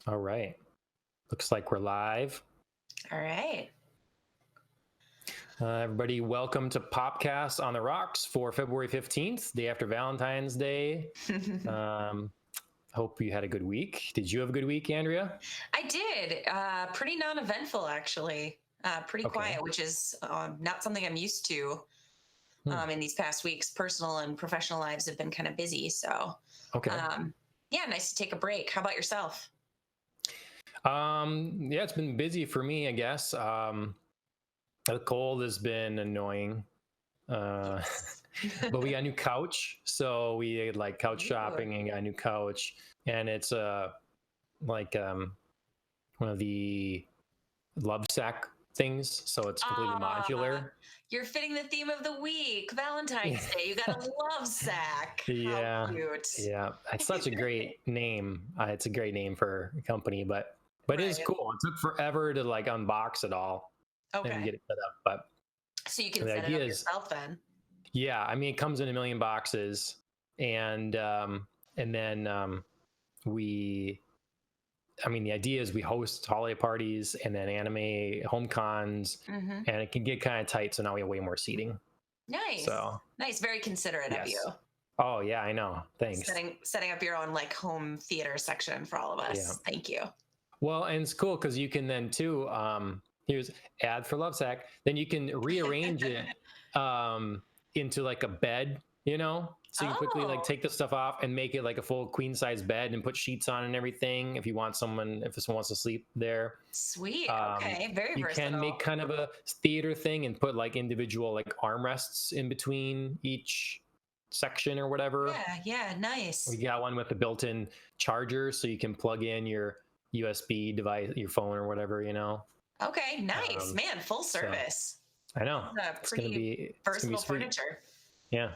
All right. Looks like we're live. All right. Everybody, welcome to Popcast on the Rocks for February 15th, day after Valentine's Day. Hope you had a good week. Did you have a good week, Andrea? I did. Pretty non-eventful, actually. Pretty quiet, which is not something I'm used to in these past weeks. Personal and professional lives have been kind of busy. So, yeah, nice to take a break. How about yourself? Yeah, it's been busy for me, I guess. The cold has been annoying. But we got a new couch, so we did like couch shopping and got a new couch, and it's like one of the love sack things, so it's completely modular. You're fitting the theme of the week, Valentine's Day. You got a love sack. Yeah. How cute. Yeah, it's such a great name. It's a great name for a company, but it is cool. It took forever to like unbox it all and get it set up, but so you can set it up yourself then. Yeah, I mean, it comes in a million boxes, and then the idea is we host holiday parties and then anime home cons, and it can get kind of tight. So now we have way more seating. Nice. Nice. Very considerate of you. Oh yeah, I know. Thanks. Setting up your own like home theater section for all of us. Yeah. Thank you. Well, and it's cool because you can then too. Here's ad for Lovesack. Then you can rearrange it into like a bed, so you can quickly like take the stuff off and make it like a full queen size bed and put sheets on and everything if someone wants to sleep there. Sweet. Okay. Very you versatile. Can make kind of a theater thing and put like individual like armrests in between each section or whatever. Yeah, nice. We got one with a built-in charger so you can plug in your USB device, your phone or whatever, Okay, nice. Man, full service. So, I know. It's going to be versatile furniture. Yeah.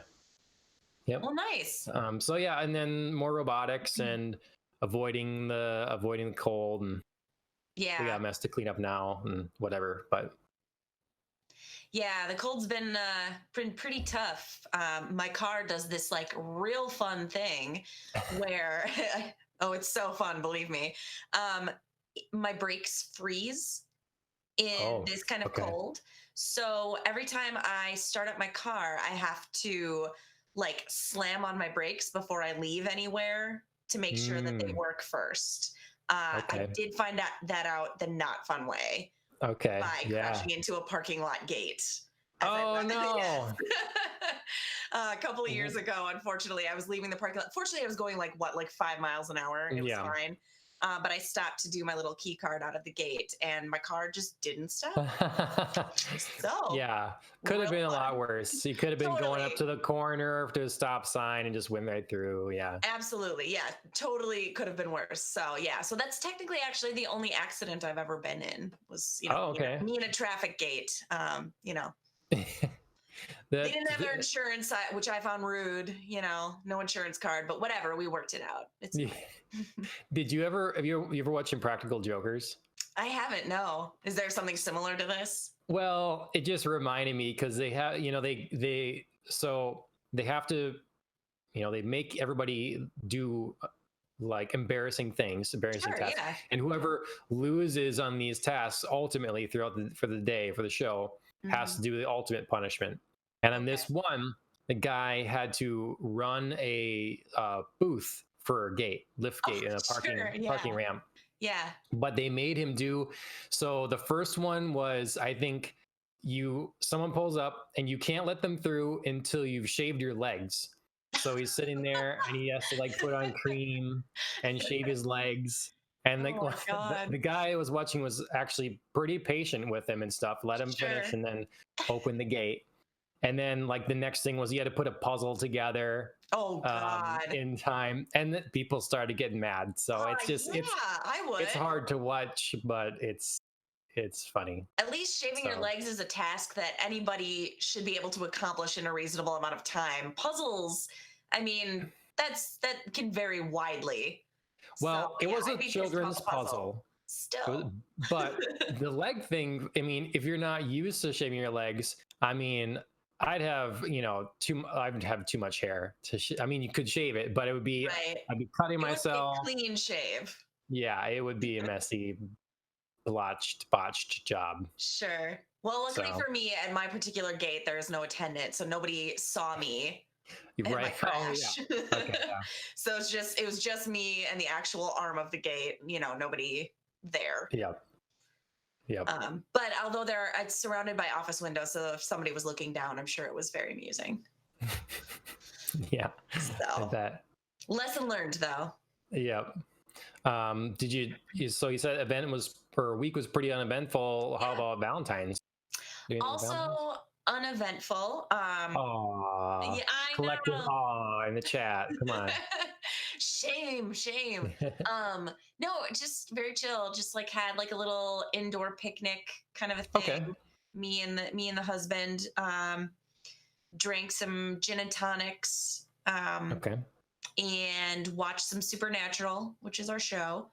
Yep. Well, nice. So yeah, and then more robotics and avoiding the cold, and we got a mess to clean up now and whatever. But yeah, the cold's been pretty tough. My car does this like real fun thing where it's so fun, believe me. My brakes freeze in this kind of cold. So every time I start up my car, I have to like slam on my brakes before I leave anywhere to make sure that they work first. I did find that out the not fun way. By crashing into a parking lot gate. Oh no. A couple of years ago, unfortunately, I was leaving the parking lot. Fortunately, I was going like 5 miles an hour. It was fine. But I stopped to do my little key card out of the gate and my car just didn't stop. So yeah, could have been a lot worse. You could have been going up to the corner to a stop sign and just went right through. Yeah, absolutely. Yeah, totally could have been worse. So yeah, so that's technically actually the only accident I've ever been in was, me in a traffic gate, They didn't have their insurance, which I found rude, no insurance card, but whatever, we worked it out. It's Did you ever, have you ever watched Impractical Jokers? I haven't, no. Is there something similar to this? Well, it just reminded me because they have, they have to, they make everybody do like embarrassing tasks, and whoever loses on these tasks ultimately for the show has to do the ultimate punishment. And on this one, the guy had to run a booth for a lift gate in a parking ramp. Yeah. But they made him do, so the first one was, I think someone pulls up and you can't let them through until you've shaved your legs. So he's sitting there and he has to like put on cream and shave his legs. And the guy I was watching was actually pretty patient with him and stuff, let him finish and then open the gate. And then like the next thing was he had to put a puzzle together in time, and people started getting mad. So it's just it's hard to watch, but it's funny. At least shaving your legs is a task that anybody should be able to accomplish in a reasonable amount of time. Puzzles, I mean, that can vary widely. Well, it was a children's puzzle. Still. But the leg thing, I mean, if you're not used to shaving your legs, I mean, I'd have too much hair to I mean, you could shave it, but it would be I'd be cutting myself. Clean shave. Yeah, it would be a messy, botched job. Sure. Well, luckily So for me, at my particular gate, there is no attendant, so nobody saw me you're at my right. Oh yeah. crash. Okay. Yeah. So it was just me and the actual arm of the gate. Nobody there. Yep. Yep. But although it's surrounded by office windows, so if somebody was looking down, I'm sure it was very amusing. Yeah. I So bet. lesson learned, though. Yep. So you said week was pretty uneventful. How Yeah. about Valentine's? Do anything for Valentine's? Also uneventful. Aw, Yeah, I collective know. awe in the chat. Come on. Shame. No, just very chill. Just like had like a little indoor picnic kind of a thing. Okay. Me and the husband drank some gin and tonics. Okay. And watched some Supernatural, which is our show.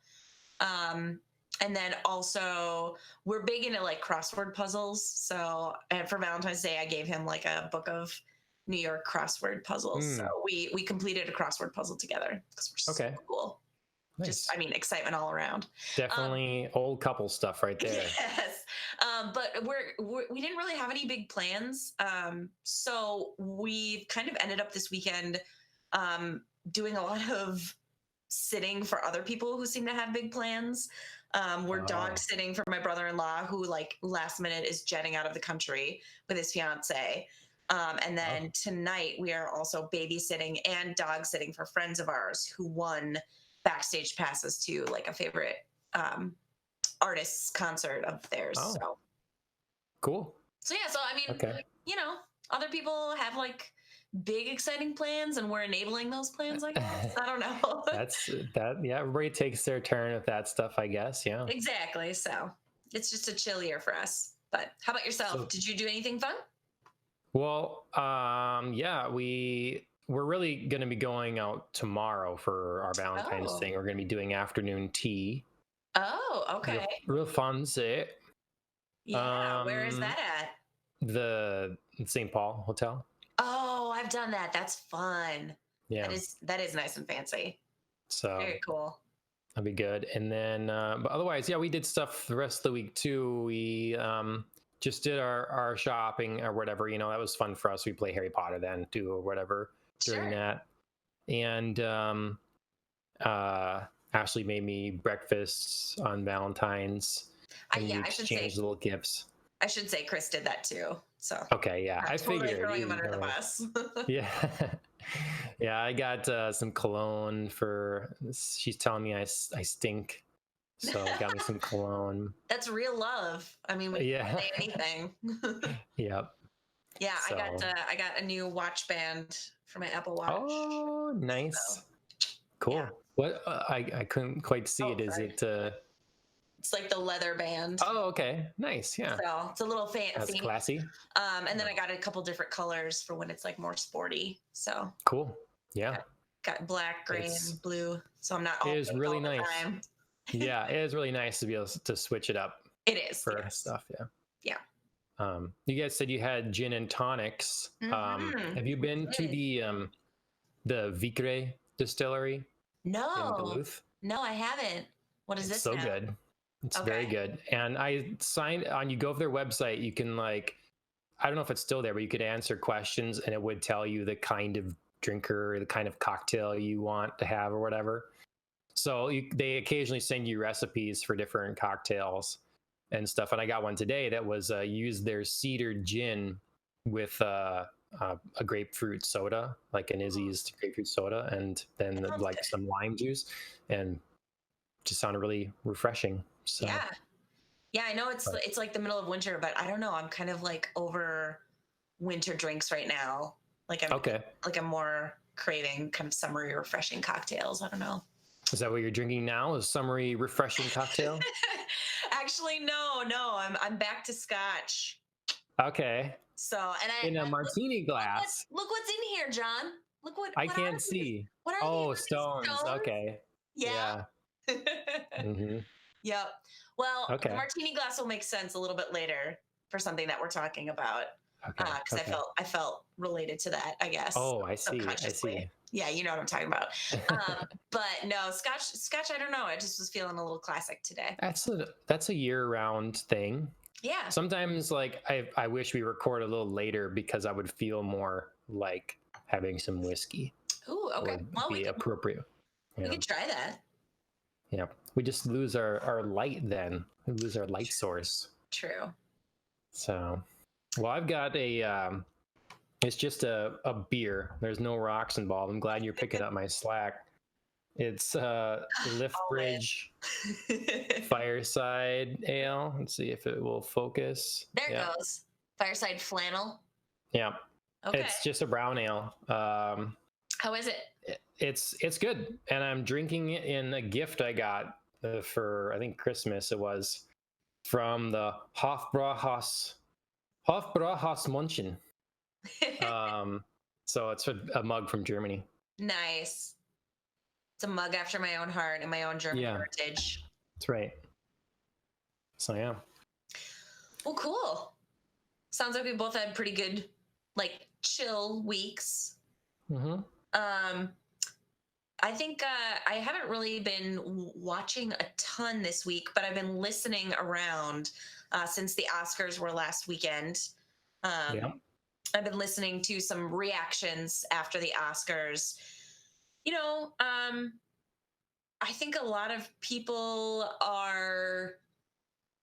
And then also we're big into like crossword puzzles. So and for Valentine's Day, I gave him like a book of New York crossword puzzles. So we completed a crossword puzzle together because we're so cool. Nice. Just, excitement all around. Definitely old couple stuff right there. Yes. But we didn't really have any big plans. So we kind of ended up this weekend doing a lot of sitting for other people who seem to have big plans. We're dog sitting for my brother-in-law who like last minute is jetting out of the country with his fiance. And then tonight we are also babysitting and dog sitting for friends of ours who won backstage passes to like a favorite artist's concert of theirs. Oh. So cool. So yeah, other people have like big exciting plans and we're enabling those plans, I guess. I don't know. Yeah, everybody takes their turn with that stuff, I guess. Yeah. Exactly. So it's just a chill year for us. But how about yourself? Did you do anything fun? Well, yeah, we're really going to be going out tomorrow for our Valentine's thing. We're going to be doing afternoon tea. Oh, okay. Real fun, say. Yeah, where is that at? The St. Paul Hotel. Oh, I've done that. That's fun. Yeah. That is nice and fancy. So very cool. That'll be good. And then, but otherwise, yeah, we did stuff the rest of the week too. We just did our shopping or whatever. That was fun for us. We play Harry Potter then too, or whatever during that. And Ashley made me breakfasts on Valentine's. And we exchanged little gifts. I should say Chris did that too. So okay, yeah, I totally figured throwing him under the bus. Yeah, yeah. I got some cologne for. She's telling me I stink, so got me some cologne. That's real love. I mean, we can say anything. Yep. Yeah, so. I got a new watch band for my Apple Watch. Oh, nice. So, cool. Yeah. What I couldn't quite see it. Is it? It's like the leather band. Oh, okay. Nice. Yeah. So it's a little fancy. That's classy. And then I got a couple different colors for when it's like more sporty. So cool. Yeah. Got black, gray, and blue. So I'm not all. It is really nice. Yeah, it is really nice to be able to switch it up. It is for stuff. Yeah. Yeah. You guys said you had gin and tonics. Mm-hmm. Have you been to the Vicre distillery? No. In Duluth? No, I haven't. What is this? So good. It's very good. And I signed on, you go to their website, you can I don't know if it's still there, but you could answer questions and it would tell you the kind of drinker, the kind of cocktail you want to have or whatever. So they occasionally send you recipes for different cocktails and stuff. And I got one today that was use their cedar gin with a grapefruit soda, like an Izzy's grapefruit soda, and then some lime juice, and just sounded really refreshing. So yeah, I know it's like the middle of winter, but I don't know. I'm kind of like over winter drinks right now. I'm more craving kind of summery, refreshing cocktails. I don't know. Is that what you're drinking now? A summery, refreshing cocktail? Actually, no. I'm back to scotch. Okay. So in a martini glass. Look what's in here, John. Look what I can't see. What are these? Stones. Okay. Yeah. Mm-hmm. Yep. Well, the martini glass will make sense a little bit later for something that we're talking about. Because I felt related to that, I guess. Oh, I see. Yeah, you know what I'm talking about. But no, Scotch. I don't know. I just was feeling a little classic today. That's a year-round thing. Yeah. Sometimes, like I wish we record a little later because I would feel more like having some whiskey Ooh, okay. would Well, be appropriate. we Yeah, could try that. yeah. We just lose our light then. We lose our light source. True. So, well, I've got it's just a beer. There's no rocks involved. I'm glad you're picking up my slack. It's Liftbridge Always. Fireside Ale. Let's see if it will focus. There it Yeah. goes. Fireside flannel. Yeah. Okay. It's just a brown ale. How is it? It's good, and I'm drinking it in a gift I got for I think Christmas. It was from the Hofbrauhaus München. So it's a mug from Germany. Nice. It's a mug after my own heart and my own German heritage. That's right. So yeah. Well, cool. Sounds like we both had pretty good, like, chill weeks. Mm-hmm. I think I haven't really been watching a ton this week, but I've been listening around since the Oscars were last weekend. Yeah. I've been listening to some reactions after the Oscars. I think a lot of people are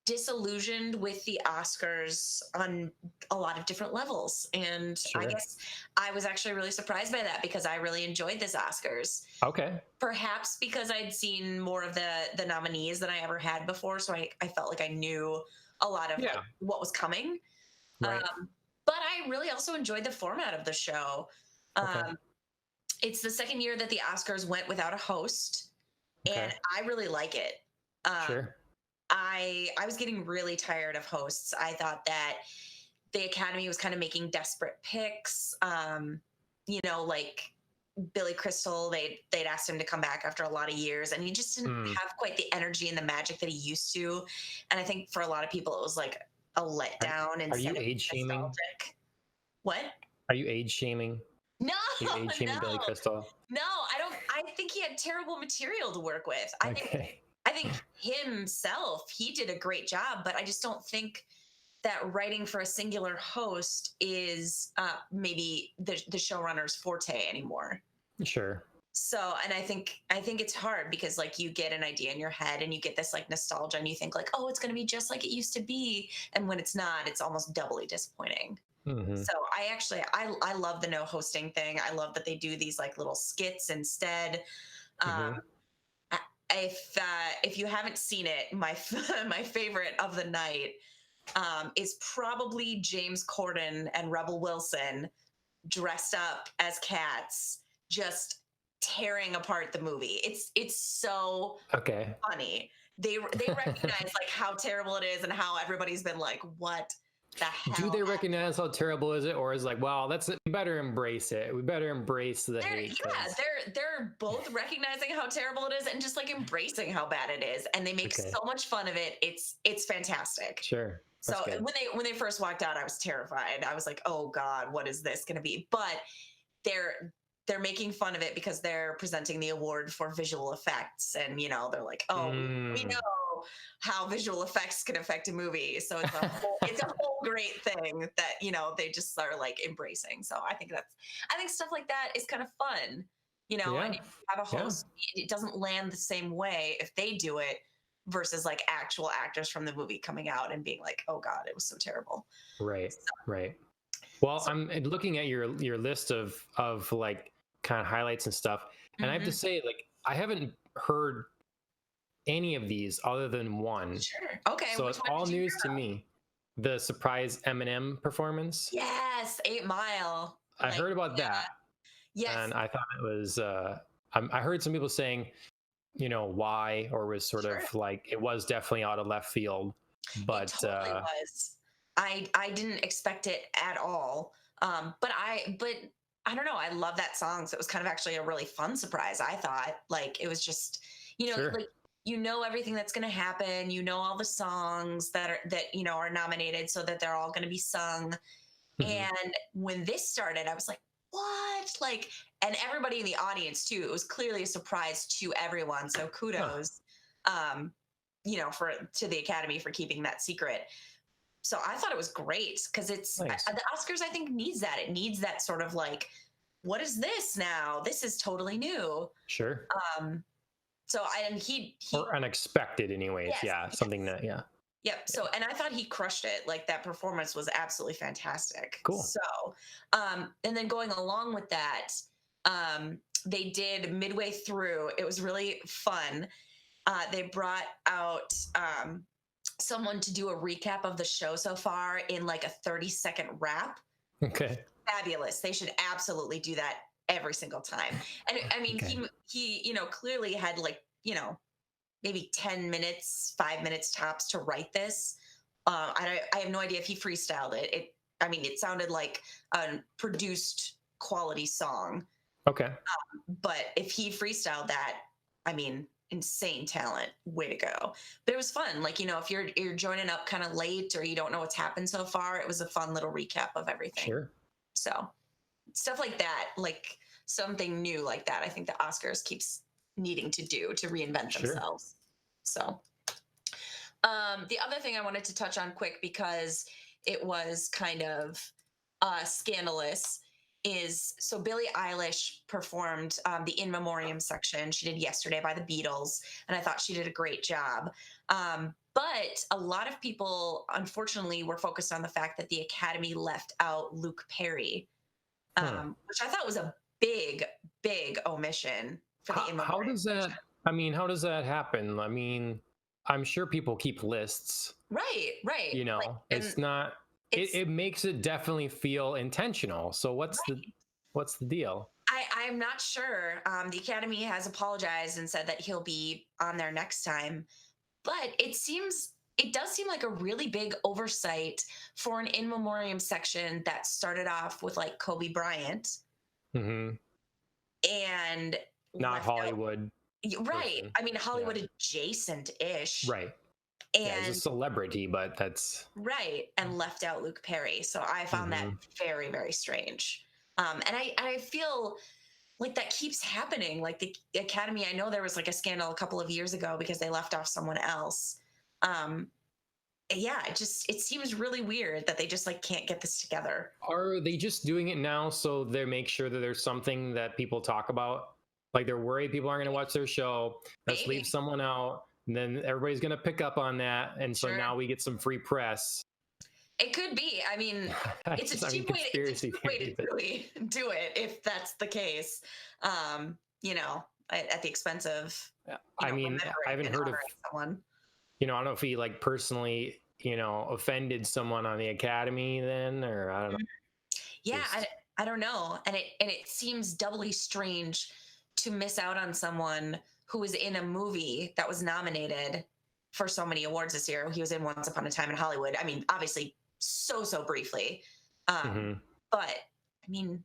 disillusioned with the Oscars on a lot of different levels. And I guess I was actually really surprised by that because I really enjoyed this Oscars. Okay. Perhaps because I'd seen more of the nominees than I ever had before. So I felt like I knew a lot of like, what was coming. Right. But I really also enjoyed the format of the show. It's the second year that the Oscars went without a host. And I really like it. I was getting really tired of hosts. I thought that the Academy was kind of making desperate picks. Like Billy Crystal, they'd asked him to come back after a lot of years, and he just didn't have quite the energy and the magic that he used to. And I think for a lot of people, it was like a letdown. Are you age shaming? What? Are you age shaming? No, Are you age shaming Billy Crystal? No, I don't. I think he had terrible material to work with. I think himself, he did a great job, but I just don't think that writing for a singular host is maybe the showrunner's forte anymore. Sure. So, and I think it's hard because like you get an idea in your head and you get this like nostalgia and you think like, oh, it's going to be just like it used to be. And when it's not, it's almost doubly disappointing. Mm-hmm. So I love the no hosting thing. I love that they do these like little skits instead. If you haven't seen it, my favorite of the night is probably James Corden and Rebel Wilson dressed up as cats, just tearing apart the movie. It's so funny. They recognize like how terrible it is and how everybody's been like, what the hell? Do they recognize how terrible is it, or is like, wow, we better embrace it. We better embrace the hate. Yeah, they're both recognizing how terrible it is and just like embracing how bad it is, and they make so much fun of it. It's fantastic. Sure. So when they first walked out, I was terrified. I was like, oh God, what is this going to be? But they're making fun of it because they're presenting the award for visual effects, and they're like, oh, we know how visual effects can affect a movie. So it's a whole great thing that they just are like embracing. So I think stuff like that is kind of fun. And if you have a host, it doesn't land the same way if they do it versus like actual actors from the movie coming out and being like, oh God, it was so terrible. Right. Right. Well, I'm looking at your list of like kind of highlights and stuff, and I have to say, like, I haven't heard any of these other than one. Sure. Okay. So it's all news to me. The surprise Eminem performance. Yes, 8 Mile. I heard about that. Yes. And I thought it was. I heard some people saying, why, or was sort of like it was definitely out of left field, but it totally was. I didn't expect it at all. But I don't know. I love that song. So it was kind of actually a really fun surprise. I thought like it was just, like everything that's going to happen. All the songs that are nominated so that they're all going to be sung. And when this started, I was like, what? Like, and everybody in the audience too. It was clearly a surprise to everyone. So Huh. kudos, um, for to the Academy for keeping that secret. So I thought it was great because Nice. the Oscars, I think, needs that. It needs that sort of like, what is this now? This is totally new. Sure. Um, so I and he Or unexpected, anyways. yes, Yeah. Something yes. that. Yeah. Yep. So, and I thought he crushed it. Like that performance was absolutely fantastic. Cool. So, and then going along with that, they did midway through. It was really fun. They brought out someone to do a recap of the show so far in like a 30-second wrap. Okay. Fabulous. They should absolutely do that every single time. And I mean, Okay. he clearly had like maybe 10 minutes, 5 minutes tops to write this. I have no idea if he freestyled it. I mean, it sounded like a produced quality song, Okay. but if he freestyled that, I mean, insane talent, way to go. But it was fun. Like, if you're joining up kind of late or you don't know what's happened so far, it was a fun little recap of everything. Sure. So stuff like that, like something new like that, I think the Oscars keeps needing to do to reinvent Sure. themselves. So the other thing I wanted to touch on quick because it was kind of scandalous is so Billie Eilish performed the In Memoriam section she did yesterday by the Beatles, and I thought she did a great job. But a lot of people, unfortunately, were focused on the fact that the Academy left out Luke Perry, which I thought was a big, big omission for the In How Memoriam does that? section. I mean, how does that happen? I mean, I'm sure people keep lists. Right, right. Like, It's and not. it's It makes it definitely feel intentional. So what's the deal? I'm not sure. The Academy has apologized and said that he'll be on there next time. But it does seem like a really big oversight for an in memoriam section that started off with like Kobe Bryant Hmm. and Not left out Hollywood right. person. I mean Yeah. Hollywood adjacent-ish. Right. Yeah, he's a And celebrity, but that's. right, and left out Luke Perry. So I found that Hmm. very, very strange. And I feel like that keeps happening. Like the Academy, I know there was like a scandal a couple of years ago because they left off someone else. Um, yeah, it seems really weird that they just like can't get this together. Are they just doing it now so they make sure that there's something that people talk about? Like they're worried people aren't going to watch their show. Let's leave Maybe. someone out, and then everybody's going to pick up on that, and so Sure. now we get some free press. It could be. I mean, it's a I mean, cheap way to conspiracy theory, but really do it if that's the case. At the expense of I mean, I remembering haven't and heard of. honoring someone. I don't know if he like personally, offended someone on the Academy then, or I don't know. Yeah, Just I don't know, and it seems doubly strange to miss out on someone who was in a movie that was nominated for so many awards this year. He was in Once Upon a Time in Hollywood. I mean, obviously, so briefly, mhm. but I mean,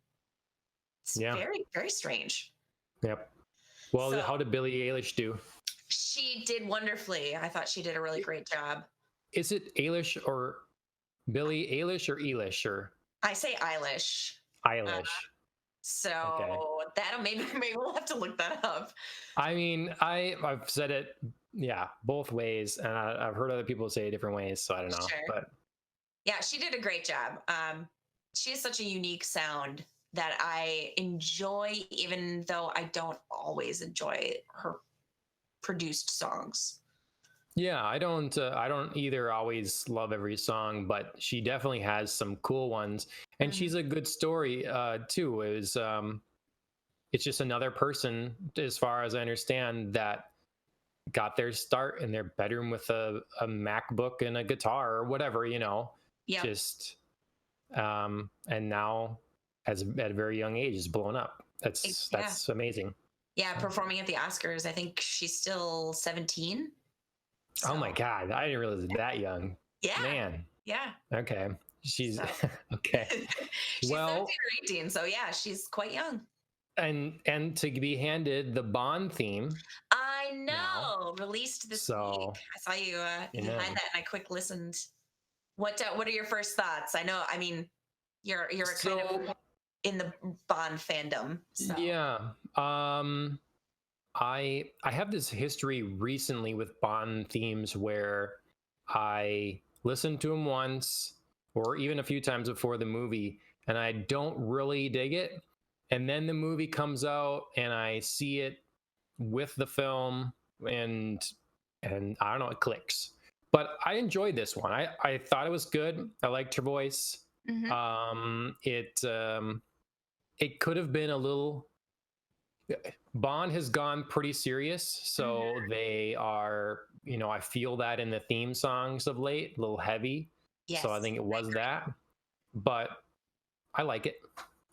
it's Yeah, very very strange. yep. Well, So how did Billie Eilish do? she did wonderfully. I thought she did a really great job. Is it Ailish or Billie Eilish or Eilish or I say Eye-lish. Uh, Eilish? Okay. so that'll maybe we'll have to look that up. I mean, I've said it, yeah, both ways, and I've heard other people say it different ways, so I don't know. Sure. But Yeah, she did a great job. She has such a unique sound that I enjoy, even though I don't always enjoy her produced songs. yeah, I don't either always love every song, but she definitely has some cool ones, and Mhm. she's a good story too. It's just another person, as far as I understand, that got their start in their bedroom with a MacBook and a guitar or whatever, Yep. just and now at a very young age is blown up. Yeah. That's amazing. Yeah, So, performing at the Oscars. I think she's still 17. oh my So, God, I didn't realize that young. yeah. Man. Yeah. Okay. She's So okay. she's 17 Well, or 18. So yeah, she's quite young. and to be handed the Bond theme I now. know. Released this So, week. I saw you you yeah. had that and I quick listened. What are your first thoughts? I know, I mean, you're a kind of So in the Bond fandom. So. Yeah. I have this history recently with Bond themes where I listened to them once or even a few times before the movie, and I don't really dig it. And then the movie comes out and I see it with the film, and I don't know, it clicks. But I enjoyed this one. I thought it was good. I liked her voice. Mhm. It could have been a little. Bond has gone pretty serious, so they are, I feel that in the theme songs of late, a little heavy. Yes. So I think it was that, but I like it.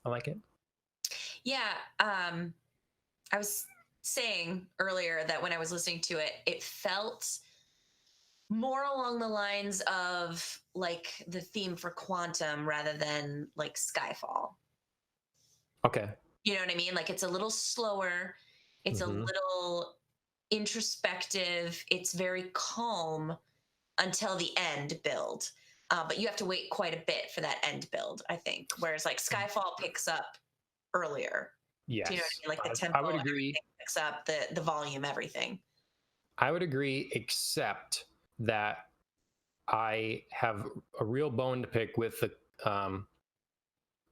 I like it. Yeah. I was saying earlier that when I was listening to it, it felt more along the lines of like the theme for Quantum rather than like Skyfall. Okay. You know what I mean? Like it's a little slower, it's a Mhm. little introspective, it's very calm until the end build. But you have to wait quite a bit for that end build, I think. Whereas like Skyfall picks up earlier. Yes. Do you know what I mean? Like the I tempo, would agree. everything picks up, the volume, everything. I would agree, except that I have a real bone to pick with the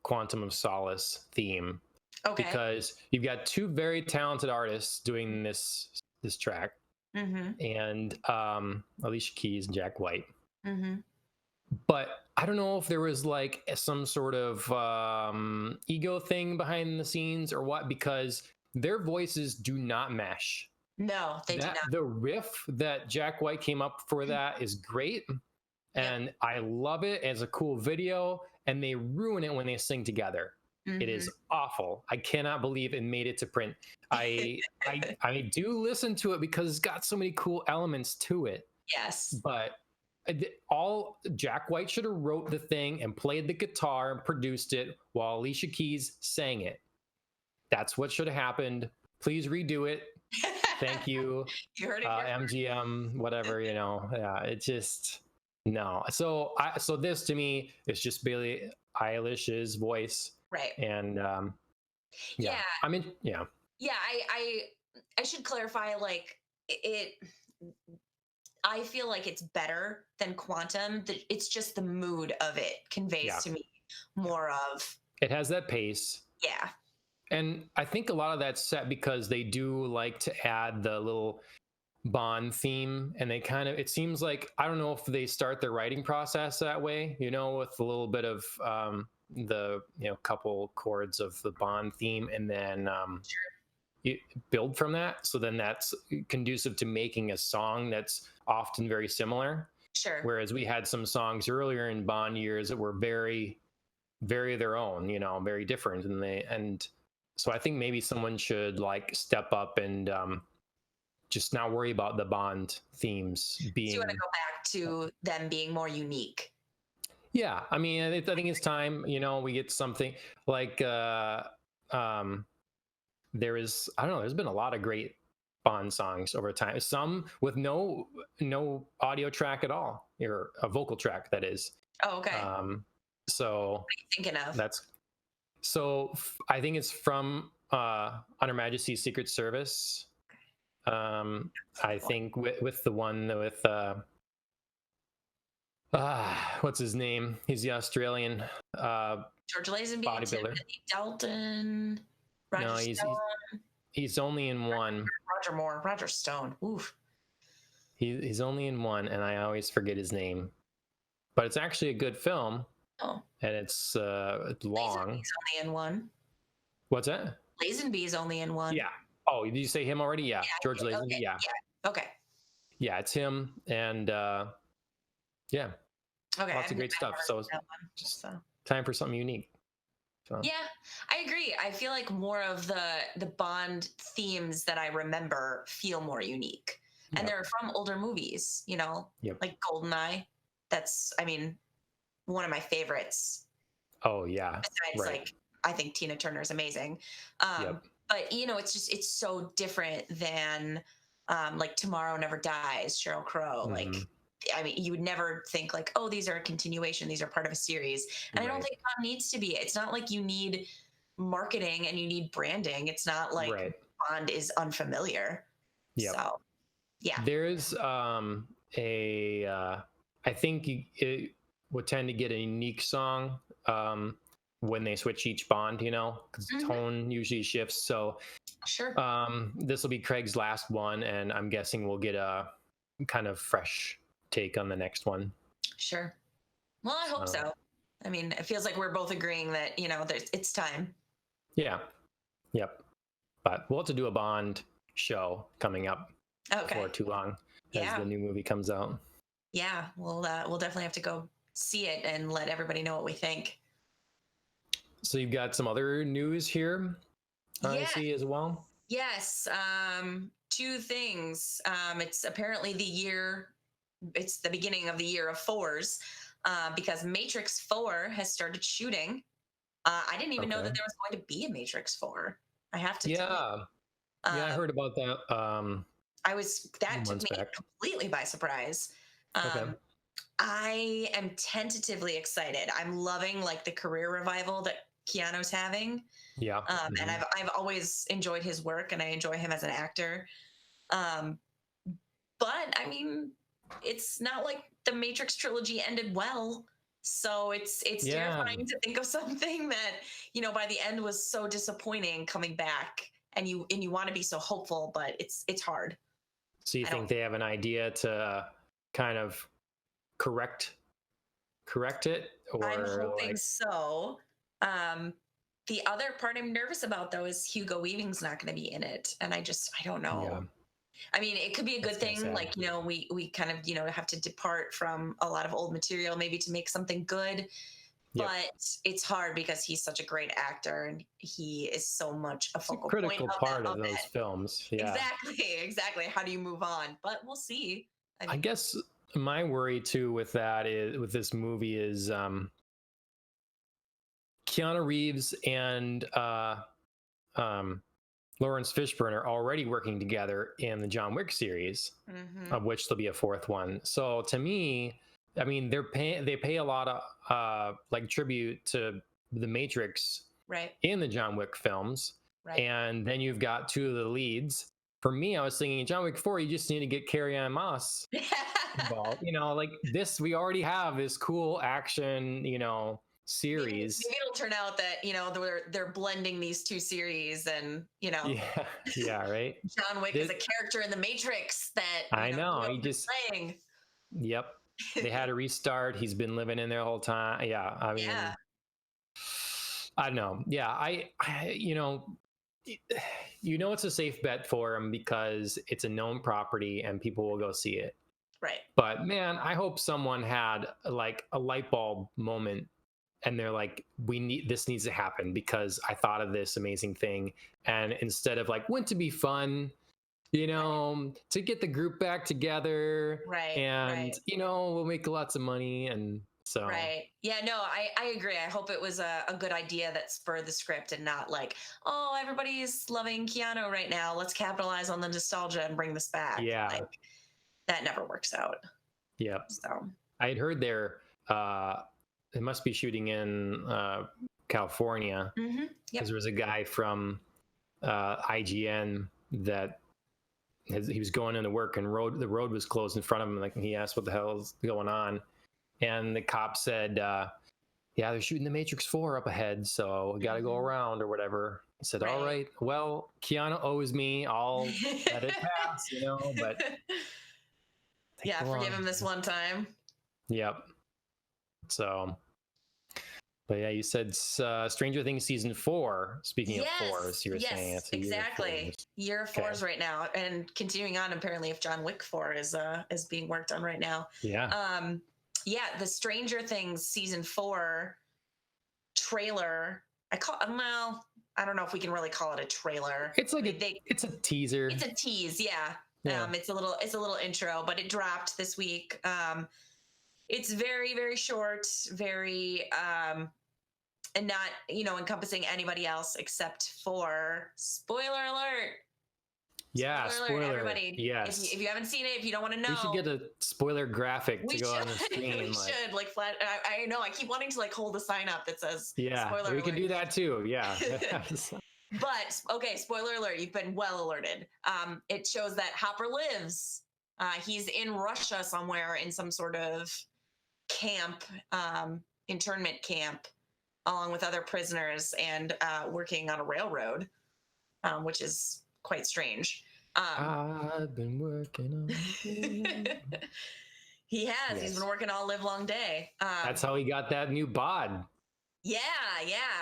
Quantum of Solace theme. Okay. Because you've got two very talented artists doing this track, and Alicia Keys and Jack White. But I don't know if there was like some sort of ego thing behind the scenes or what, because their voices do not mesh. No, they do not. The riff that Jack White came up for that is great, and I love it. It's a cool video, and they ruin it when they sing together. It is awful. I cannot believe it made it to print. I do listen to it because it's got so many cool elements to it. Yes. But all Jack White should have wrote the thing and played the guitar and produced it while Alicia Keys sang it. That's what should have happened. Please redo it. Thank you. You heard it MGM, whatever, Yeah, it just no. So this to me is just Billie Eilish's voice. Right. And yeah. I mean, yeah. Yeah, I should clarify, like it I feel like it's better than Quantum. It's just the mood of it conveys to me more of. It has that pace. Yeah. And I think a lot of that's set because they do like to add the little Bond theme, and they kind of, it seems like, I don't know if they start their writing process that way, with a little bit of the couple chords of the Bond theme, and then you build from that. So then that's conducive to making a song that's often very similar. Sure. Whereas we had some songs earlier in Bond years that were very, very their own, very different, and so I think maybe someone should like step up and just not worry about the Bond themes being. So you want to go back to them being more unique? Yeah, I mean, I think it's time. We get something like there is. I don't know. There's been a lot of great Bond songs over time. Some with no audio track at all, or a vocal track, that is. Oh, okay. So what are you thinking of? I think it's from On Her Majesty's Secret Service. I think with the one with what's his name? He's the Australian George Lazenby, bodybuilder. Dalton. Roger Stone. He's only in one. Roger Moore. Roger Stone. Oof. He's only in one, and I always forget his name. But it's actually a good film. Oh. And it's long. Lazenby's only in one. What's that? Lazenby's only in one. Yeah. Oh, did you say him already? Yeah. George Lazenby. Okay. Yeah. Okay. Yeah, it's him, and yeah. Okay. Lots of great stuff. So just time for something unique. So. Yeah, I agree. I feel like more of the Bond themes that I remember feel more unique, and they're from older movies. Like GoldenEye. That's, I mean, one of my favorites. Oh yeah. Besides, like, I think Tina Turner's amazing. But it's so different than like Tomorrow Never Dies, Sheryl Crow. Like, I mean, you would never think like, oh, these are a continuation, these are part of a series. And I don't think Bond needs to be. It's not like you need marketing and you need branding. It's not like Right. Bond is unfamiliar. Yep. So yeah. There's a I think it would tend to get a unique song when they switch each Bond, you know, because Mhm. tone usually shifts. So Sure. this will be Craig's last one, and I'm guessing we'll get a kind of fresh take on the next one. Sure. Well, I hope So so. I mean, it feels like we're both agreeing that, it's time. yeah, yep. But we'll have to do a Bond show coming up Okay. before too long as Yeah. the new movie comes out. Yeah. We'll definitely have to go see it and let everybody know what we think. So you've got some other news here, I Yes. see as well. Yes. Two things. It's apparently it's the beginning of the year of fours, because Matrix 4 has started shooting. I didn't even know Okay. that there was going to be a Matrix 4. I have to tell you. Yeah. Yeah, I heard about that a few That took months me back. completely by surprise. Okay. I am tentatively excited. I'm loving like the career revival that Keanu's having. Yeah. And Mhm. I've always enjoyed his work and I enjoy him as an actor. Um, but I mean, it's not like the Matrix trilogy ended well. So it's Yeah. terrifying to think of something that, by the end was so disappointing coming back, and you want to be so hopeful, but it's hard. So you I don't think they have an idea to kind of correct it, I'm or hoping like, so. Um the other part I'm nervous about though is Hugo Weaving's not going to be in it, and I don't yeah, know. I mean, it could be a that's good kind of thing. sad. Like, we kind of, have to depart from a lot of old material maybe to make something good. Yep. But it's hard because he's such a great actor and he is so much a It's a focal point critical of part that of those event. films. Yeah. Exactly. How do you move on? But we'll see. I I mean, guess my worry too with that is with this movie is Keanu Reeves and um, Lawrence Fishburne are already working together in the John Wick series, mhm, of which there'll be a fourth one. So to me, I mean, they pay a lot of like tribute to the Matrix right, in the John Wick films, right. and then you've got two of the leads. For me, I was thinking John Wick 4, you just need to get Carrie-Anne Moss involved. You know, like this, we already have this cool action, series. Maybe it'll turn out that they're blending these two series, and Yeah, yeah, right. John Wick is This, a character in the Matrix that I know. Neo's He been just, playing. yep. They had a restart. He's been living in there the whole time. Yeah, I Yeah, mean, I don't know. Yeah, it's a safe bet for him because it's a known property and people will go see it. right. But man, I hope someone had like a light bulb moment and they're like, this needs to happen because I thought of this amazing thing. And instead of like, went to be fun, to get the group back together Right, and, right, we'll make lots of money. And so, right. Yeah, no, I agree. I hope it was a good idea that spurred the script and not like, oh, everybody's loving Keanu right now. Let's capitalize on the nostalgia and bring this back. yeah, Like, that never works out. yeah. So, I had heard uh, they must be shooting in California because yep. there was a guy from IGN that he was going into work and the road was closed in front of him. Like he asked what the hell is going on, and the cop said, "Yeah, they're shooting the Matrix 4 up ahead, so we got to go around or whatever." He said, "All Right. right, well, Keanu owes me. I'll let it pass, but take Yeah, the forgive long." him this one time. Yep. So, but yeah, you said Stranger Things season 4. Speaking of fours, you were saying Yes, it's a year of exactly. fours. Year of Okay. fours right now, and continuing on. Apparently, if John Wick 4 is being worked on right now. Yeah. Yeah, the Stranger Things season 4 trailer. Well, I don't know if we can really call it a trailer. It's like it's a teaser. It's a tease, yeah. Yeah. It's a little intro, but it dropped this week. It's very, very short, very and not encompassing anybody else except for, spoiler alert, Yeah, Spoiler alert, spoiler. everybody. Yes. If you haven't seen it, if you don't want to know, We should get a spoiler graphic to we go should. on the screen. We should like flat. I know. I keep wanting to like hold a sign up that says Yeah, spoiler we can alert. do that too. Yeah. But okay, spoiler alert. You've been well alerted. It shows that Hopper lives. He's in Russia somewhere in some sort of camp, internment camp, along with other prisoners and working on a railroad, which is quite strange. I've been working on it. He has. Yes. He's been working all live long day. That's how he got that new bod Yeah.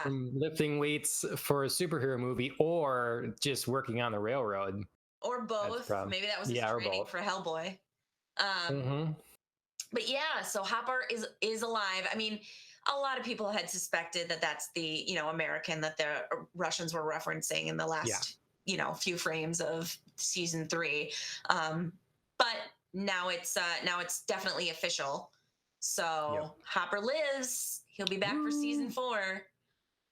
from lifting weights for a superhero movie or just working on the railroad. Or both. Maybe that was his training for Hellboy. But yeah, so Hopper is alive. I mean, a lot of people had suspected that that's the American that the Russians were referencing in the last few frames of season 3, but now it's definitely official. So Hopper lives. He'll be back for season 4.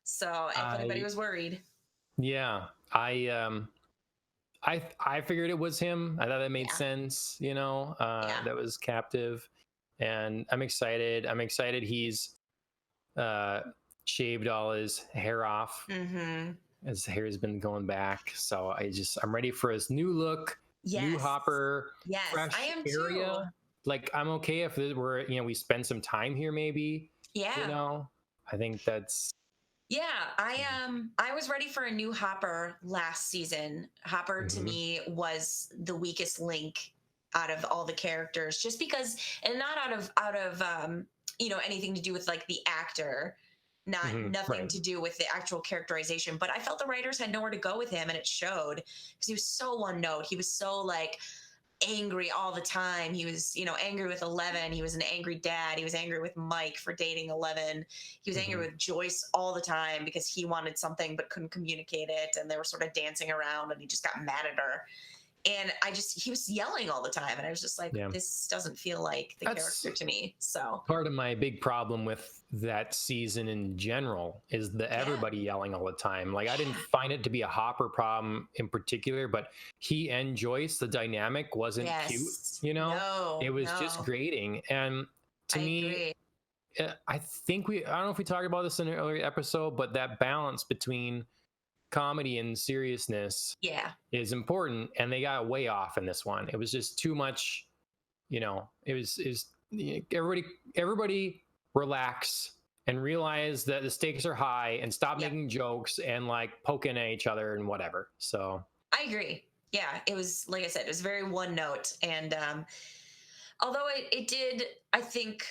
So if anybody was worried, I figured it was him. I thought that made sense. That was captive. And I'm excited. He's shaved all his hair off. His hair has been going back. So I'm ready for his new look, new Hopper, fresh I am area. too. Like, I'm okay if we spend some time here, maybe. Yeah. I think that's. Yeah, I was ready for a new Hopper last season. Hopper to me was the weakest link out of all the characters, just because, and not out of anything to do with like the actor, nothing to do with the actual characterization, but I felt the writers had nowhere to go with him, and it showed because he was so one note. He was so like angry all the time. He was, angry with Eleven. He was an angry dad. He was angry with Mike for dating Eleven. He was angry with Joyce all the time because he wanted something but couldn't communicate it, and they were sort of dancing around, and he just got mad at her. And he was yelling all the time. And I was just like, this doesn't feel like the character to me. So part of my big problem with that season in general is everybody yelling all the time. Like, I didn't find it to be a Hopper problem in particular, but he and Joyce, the dynamic wasn't cute. No, it was just grating. And to me, I don't know if we talked about this in an earlier episode, but that balance between comedy and seriousness is important, and they got way off in this one. It was just too much. It was everybody relax and realize that the stakes are high and stop making jokes and like poking at each other and whatever. So I agree. It was, like I said, it was very one note, and although it did, I think,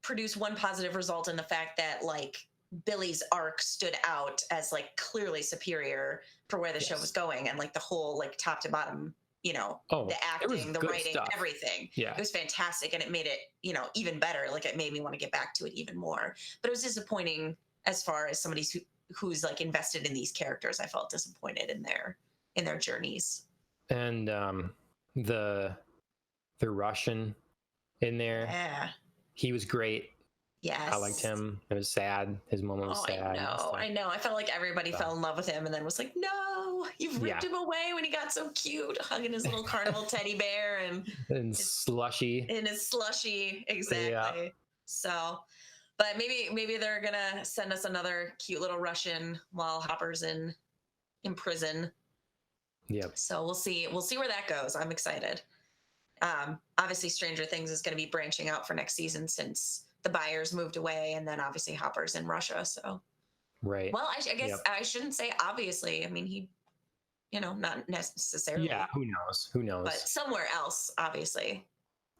produce one positive result in the fact that like Billy's arc stood out as like clearly superior for where the show was going, and like the whole like top to bottom, the acting, the writing, everything. It was fantastic, and it made it, even better. Like, it made me want to get back to it even more. But it was disappointing as far as somebody who's like invested in these characters. I felt disappointed in their journeys. And the Russian in there, he was great. Yes. I liked him. It was sad. His moment was sad. I know. I felt like everybody fell in love with him, and then was like, no, you've ripped him away when he got so cute, hugging his little carnival teddy bear and slushy. In his slushy, exactly. So, but maybe they're gonna send us another cute little Russian while Hopper's in prison. Yep. So we'll see where that goes. I'm excited. Obviously, Stranger Things is going to be branching out for next season since the Byers moved away, and then obviously Hopper's in Russia. So, right. Well, I guess I shouldn't say obviously. I mean, he, not necessarily. Yeah. Who knows? But somewhere else, obviously.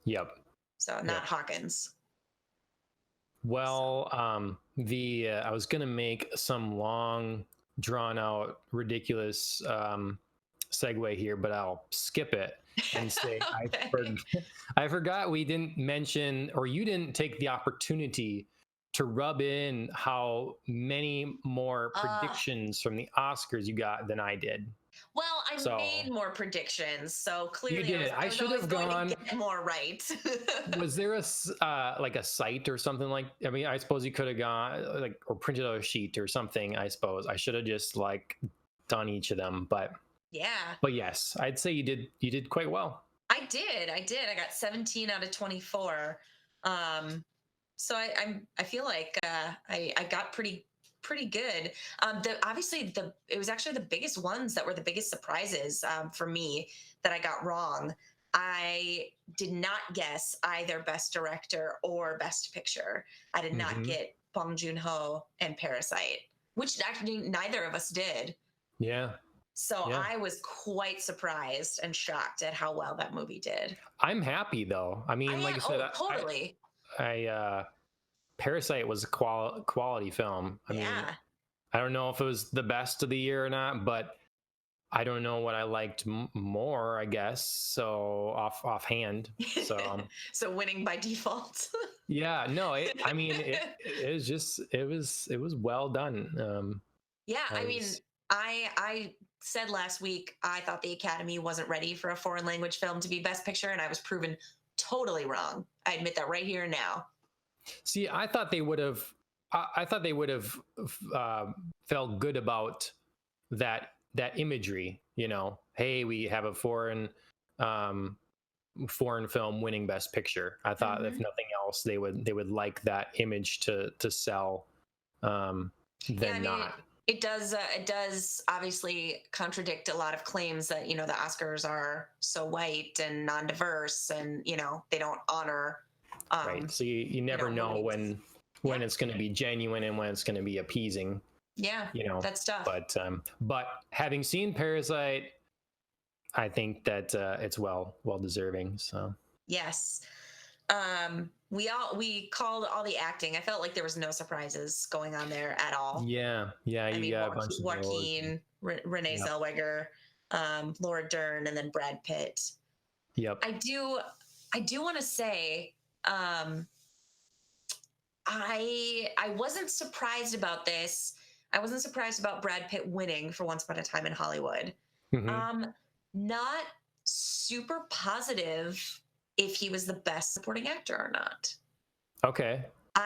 Yep. So not Hawkins. Well, I was gonna make some long, drawn out, ridiculous segue here, but I'll skip it and say I forgot we didn't mention, or you didn't take the opportunity to rub in how many more predictions from the Oscars you got than I did. Well, I made more predictions, so clearly you did. I should have gone more right. Was there a site or something like? I mean, I suppose you could have gone or printed out a sheet or something. I suppose I should have just done each of them, but Yeah. But yes, I'd say you did quite well. I got 17 out of 24. So I feel like I got pretty good. The it was actually the biggest ones that were the biggest surprises for me that I got wrong. I did not guess either best director or best picture. I did not Hmm. get Bong Joon-ho and Parasite, which actually neither of us did. Yeah. So Yeah. I was quite surprised and shocked at how well that movie did. I'm happy though. I I mean, like am. I said, Oh, totally. Parasite was a quality film. I mean, Yeah. I don't know if it was the best of the year or not, but I don't know what I liked more, I guess. So offhand. So So winning by default. yeah, no, I mean, it was just, it was well done. Yeah, I I mean, was, I said last week I thought the Academy wasn't ready for a foreign language film to be Best Picture, and I was proven totally wrong. I admit that right here and now. see, I thought they would have, I thought they would have uh, felt good about that imagery. You know, hey, we have a um, foreign film winning Best Picture. I thought if Hmm. nothing else, they would like that image to sell, um, Yeah, I than mean, not. it does obviously contradict a lot of claims that the Oscars are so white and non-diverse, and they don't honor, Right. So you never know movies. when Yeah, it's going to be genuine and when it's going to be appeasing, yeah, you know. that's tough. But having seen Parasite, I think that it's well deserving. So Yes. We called all the acting. I felt like there was no surprises going on there at all. yeah, yeah, I you mean, got a bunch of those. Joaquin, Renee Yep, Zellweger, Laura Dern, and then Brad Pitt. yep. I do want to say, um, I wasn't surprised about this. I wasn't surprised about Brad Pitt winning for Once Upon a Time in Hollywood. Hmm. Um, Not super positive if he was the best supporting actor or not. Okay.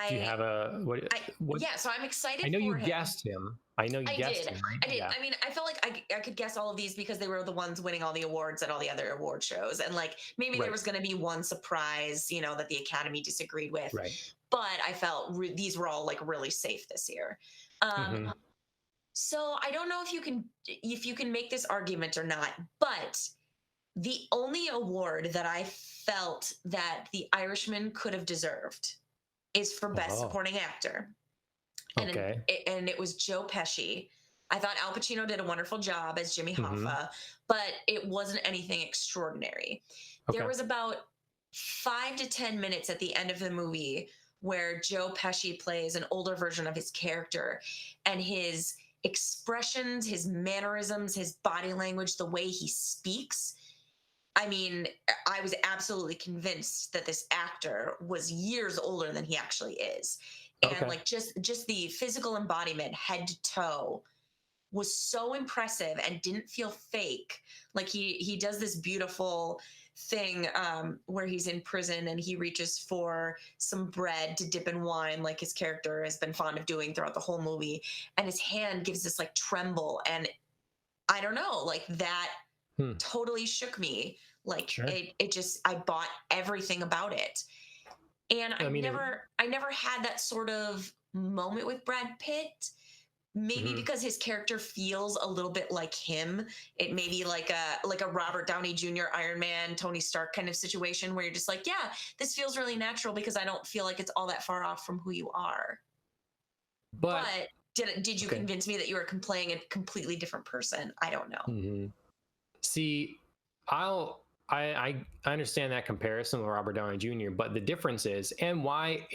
Do you I have a what? I What? Yeah, so I'm I excited know you for him. guessed him. I know you I guessed did. him, right? I did. Yeah. I mean, I felt like I could guess all of these because they were the ones winning all the awards at all the other award shows. And like maybe there Right. was going to be one surprise, that the Academy disagreed with. Right. But I felt these were all like really safe this year. Um, Hmm. so I don't know if you can make this argument or not, but the only award that I felt that The Irishman could have deserved is for Best Oh. Supporting Actor, Okay. and it was Joe Pesci. I thought Al Pacino did a wonderful job as Jimmy Hmm. Hoffa, but it wasn't anything extraordinary. There Okay. was about 5 to 10 minutes at the end of the movie where Joe Pesci plays an older version of his character, and his expressions, his mannerisms, his body language, the way he speaks. I mean, I was absolutely convinced that this actor was years older than he actually is. And Okay. like just the physical embodiment head to toe was so impressive and didn't feel fake. Like he does this beautiful thing where he's in prison and he reaches for some bread to dip in wine, like his character has been fond of doing throughout the whole movie, and his hand gives this like tremble, and I don't know, like that Hmm. totally shook me. Like Sure. it just, I bought everything about it. And I I mean, never had that sort of moment with Brad Pitt. Maybe mhm. because his character feels a little bit like him. It may be like a Robert Downey Jr. Iron Man, Tony Stark kind of situation where you're just like, yeah, this feels really natural because I don't feel like it's all that far off from who you are. But But did you okay. convince me that you were playing a completely different person? I don't know. Hmm. See, I understand that comparison with Robert Downey Jr., but the difference is, and why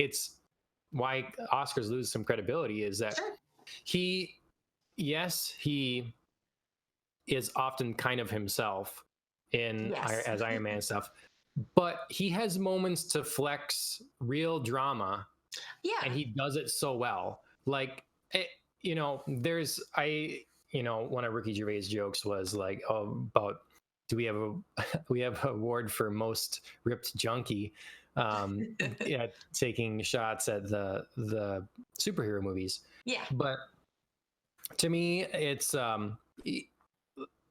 Oscars lose some credibility is that Sure. he, yes, he is often kind of himself Yes. as Iron Man and stuff, but he has moments to flex real drama, and Yeah. he does it so well. Like, it, there's one of Ricky Gervais' jokes was like, oh, about do we have a we have an award for most ripped junkie, yeah, taking shots at the superhero movies. Yeah. But to me, it's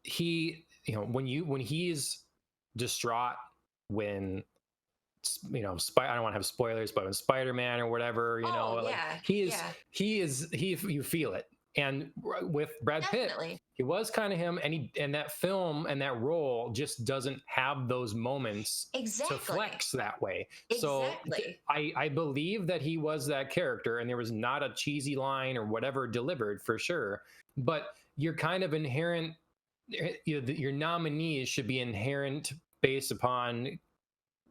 when he's distraught, when I don't want to have spoilers, but when Spider-Man or whatever, Oh like yeah, yeah, you feel it. And with Brad Pitt, definitely. he was kind of him, and that film and that role just doesn't have those moments to Exactly. flex that way. So Exactly. I believe that he was that character, and there was not a cheesy line or whatever delivered for sure. But you're kind of inherent. Your nominees should be inherent based upon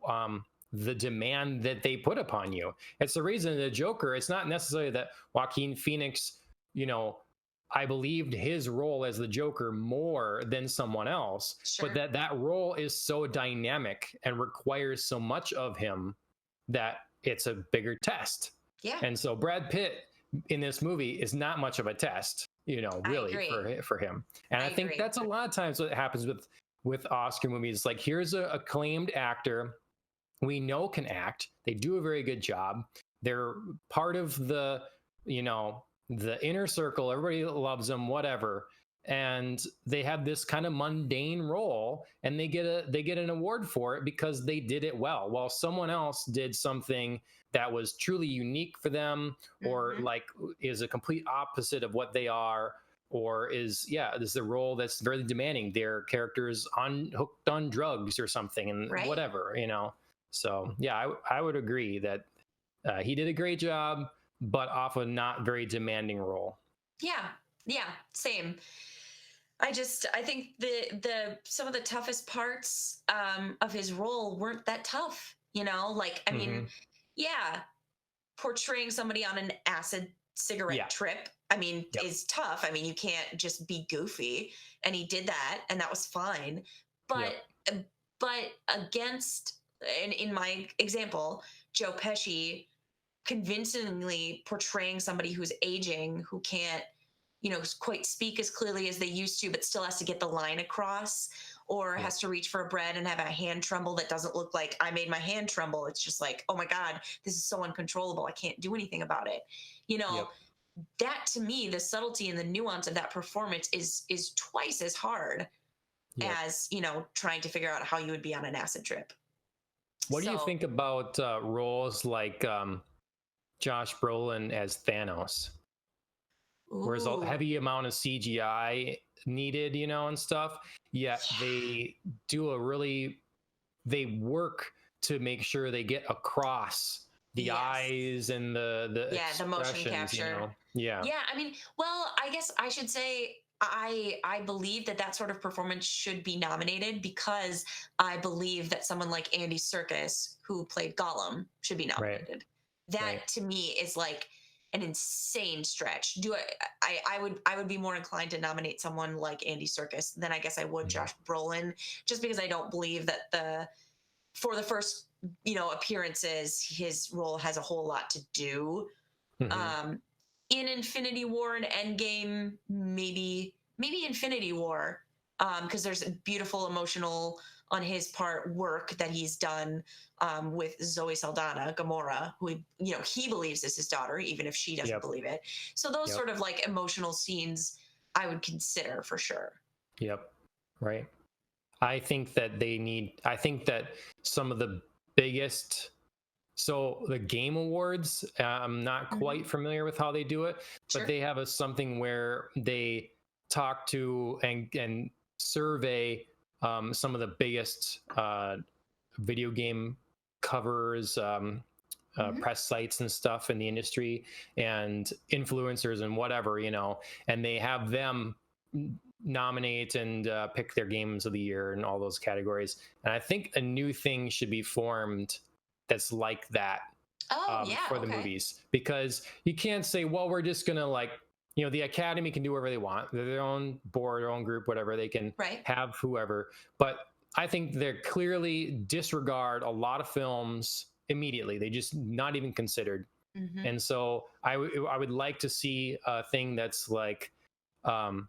um, the demand that they put upon you. It's the reason the Joker, it's not necessarily that Joaquin Phoenix, you know, I believed his role as the Joker more than someone else, but Sure. that role is so dynamic and requires so much of him that it's a bigger test. Yeah, And so Brad Pitt in this movie is not much of a test, I really agree. for him. And I I think agree. that's a lot of times what happens with Oscar movies. Like, here's a acclaimed actor we know can act. They do a very good job. They're part of the inner circle. Everybody loves them, whatever. And they have this kind of mundane role, and they get an award for it because they did it well. While someone else did something that was truly unique for them, or Hmm. like is a complete opposite of what they are, or this is a role that's very demanding. Their characters on hooked on drugs or something, and Right. whatever. So yeah, I would agree that he did a great job, but off a not very demanding role. Yeah. Yeah. Same. I think the some of the toughest parts of his role weren't that tough. Like, I mean, Hmm. yeah, portraying somebody on an acid Yeah. cigarette trip, I mean, Yep. is tough. I mean, you can't just be goofy, and he did that, and that was fine. But Yep. uh, but against, in my example, Joe Pesci convincingly portraying somebody who's aging, who can't, quite speak as clearly as they used to, but still has to get the line across, or Yep. has to reach for a bread and have a hand tremble that doesn't look like I made my hand tremble. It's just like, oh my God, this is so uncontrollable. I can't do anything about it. You know, Yep. that to me, the subtlety and the nuance of that performance is twice as hard Yep. as, trying to figure out how you would be on an acid trip. What do you So, think about roles like Josh Brolin as Thanos, where there's a ooh, heavy amount of CGI needed, and stuff? Yet yeah, they work to make sure they get across the yes. eyes and the Yeah, the motion expressions. capture. Yeah. Yeah, I mean, well, I guess I should say I believe that sort of performance should be nominated, because I believe that someone like Andy Serkis, who played Gollum, should be Right. nominated. That Right. to me is like an insane stretch. I would be more inclined to nominate someone like Andy Serkis than I guess I would Mhm. Josh Brolin, just because I don't believe that the for the first appearances, his role has a whole lot to do. Mhm. um in Infinity War and Endgame, maybe Infinity War, because there's a beautiful emotional on his part work that he's done with Zoe Saldana, Gamora, who he believes is his daughter, even if she doesn't Yep. believe it. So those Yep. sort of like emotional scenes I would consider for sure. Yep. Right. I think that some of the biggest, so the Game Awards, I'm not Hmm. quite familiar with how they do it, but Sure. they have something where they talk to and survey some of the biggest video game covers, Hmm. press sites and stuff in the industry, and influencers and whatever, and they have them nominate and pick their games of the year and all those categories. And I think a new thing should be formed that's like that Oh yeah, for the okay. movies, because you can't say, well, we're just gonna like, the Academy can do whatever they want. They're their own board, their own group, whatever. They can Right. have whoever. But I think they clearly disregard a lot of films immediately. They just not even considered. Hmm. And so I would like to see a thing that's like um,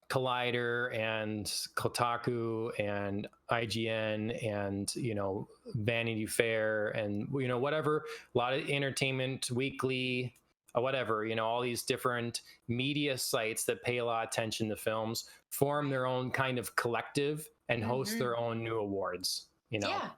Collider and Kotaku and IGN and Vanity Fair and whatever, a lot of Entertainment Weekly, whatever, all these different media sites that pay a lot of attention to films form their own kind of collective and host Hmm. their own new awards, Yeah.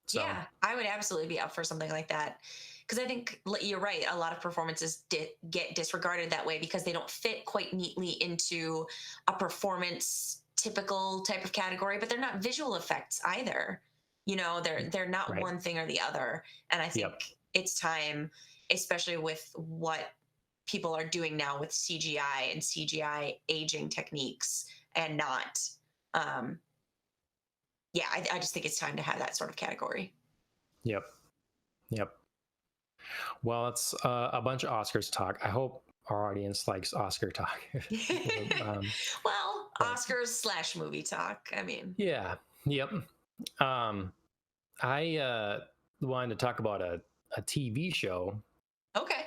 So Yeah, I would absolutely be up for something like that. Because I think you're right. A lot of performances get disregarded that way because they don't fit quite neatly into a performance typical type of category, but they're not visual effects either. They're not right. one thing or the other. And I think Yep. it's time, especially with what people are doing now with CGI and CGI aging techniques and not. Um, yeah, I just think it's time to have that sort of category. Yep. Yep. Well, it's a bunch of Oscars talk. I hope our audience likes Oscar talk. Well, but Oscars / movie talk. I mean, yeah. Yep. I wanted to talk about a TV show okay.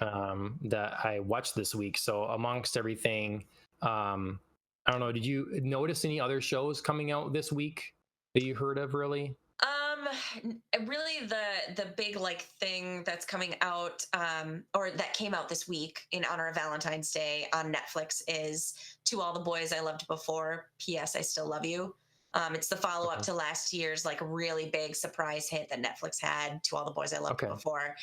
that I watched this week. So amongst everything, I don't know. Did you notice any other shows coming out this week that you heard of? Really? Really, the big like thing that's coming out, or that came out this week in honor of Valentine's Day on Netflix is "To All the Boys I Loved Before." P.S. I Still Love You. It's the follow up Okay. to last year's like really big surprise hit that Netflix had, "To All the Boys I Loved Okay. Before."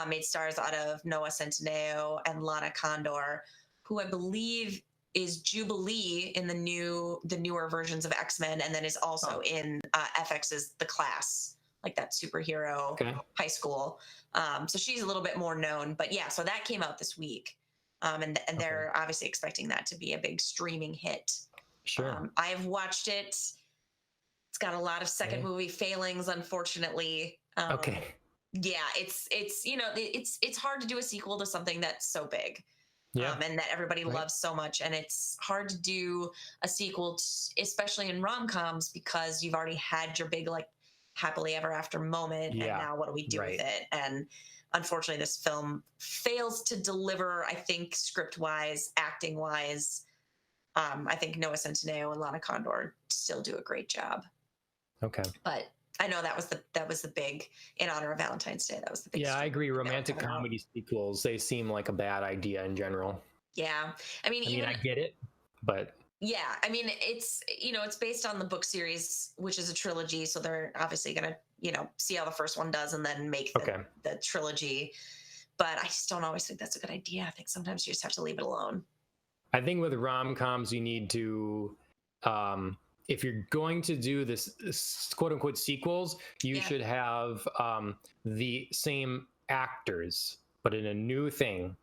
Made stars out of Noah Centineo and Lana Condor, who I believe is Jubilee in the newer versions of X-Men, and then is also in FX's The Class, like that superhero Okay. high school. So she's a little bit more known, but yeah, so that came out this week. And they're obviously expecting that to be a big streaming hit. Sure. I've watched it. It's got a lot of second movie failings, unfortunately. Okay. Yeah, it's hard to do a sequel to something that's so big. Yeah. And that everybody loves so much. And it's hard to do a sequel, especially in rom-coms, because you've already had your big, like, happily ever after moment. Yeah. And now what do we do with it? And unfortunately, this film fails to deliver, I think, script-wise, acting-wise. I think Noah Centineo and Lana Condor still do a great job. Okay. But I know that was the big, in honor of Valentine's Day. That was the big. Yeah, I agree. Romantic comedy sequels, they seem like a bad idea in general. Yeah, I mean, I get it, but yeah, I mean, it's based on the book series, which is a trilogy. So they're obviously gonna see how the first one does and then make the trilogy. But I just don't always think that's a good idea. I think sometimes you just have to leave it alone. I think with rom-coms, you need to, if you're going to do this quote unquote sequels, you should have the same actors, but in a new thing,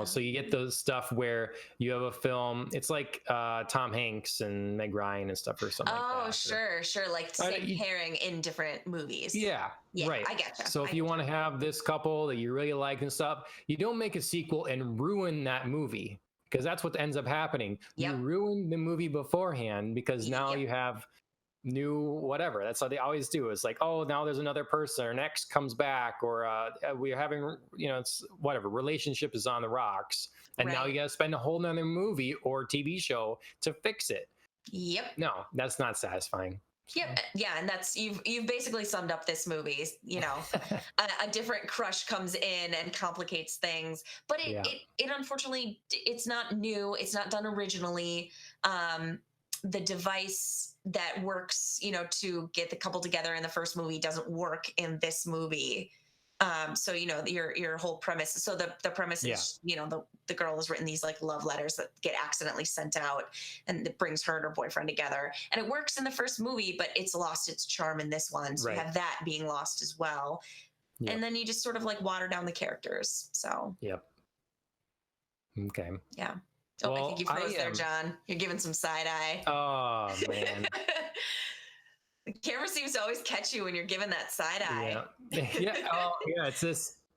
so you get those stuff where you have a film, it's like Tom Hanks and Meg Ryan and stuff or something like that. Oh, sure. Like same pairing in different movies. Yeah, right. I get that. So if you want to have this couple that you really like and stuff, you don't make a sequel and ruin that movie. Because that's what ends up happening. Yep. You ruin the movie beforehand because now you have new whatever. That's how they always do. It's like, oh, now there's another person, or next comes back, or we're having, it's whatever. Relationship is on the rocks, and now you got to spend a whole nother movie or TV show to fix it. Yep. No, that's not satisfying. Yep. Yeah, and that's you've basically summed up this movie. A different crush comes in and complicates things, but it unfortunately, it's not new. It's not done originally. The device that works, to get the couple together in the first movie doesn't work in this movie. So your whole premise. So the premise is the girl has written these like love letters that get accidentally sent out, and it brings her and her boyfriend together. And it works in the first movie, but it's lost its charm in this one. So you have that being lost as well. Yep. And then you just sort of like water down the characters. So okay. Yeah. Oh, well, I think you froze there, John. You're giving some side eye. Oh man. The camera seems to always catch you when you're giving that side eye. Yeah. Oh, yeah.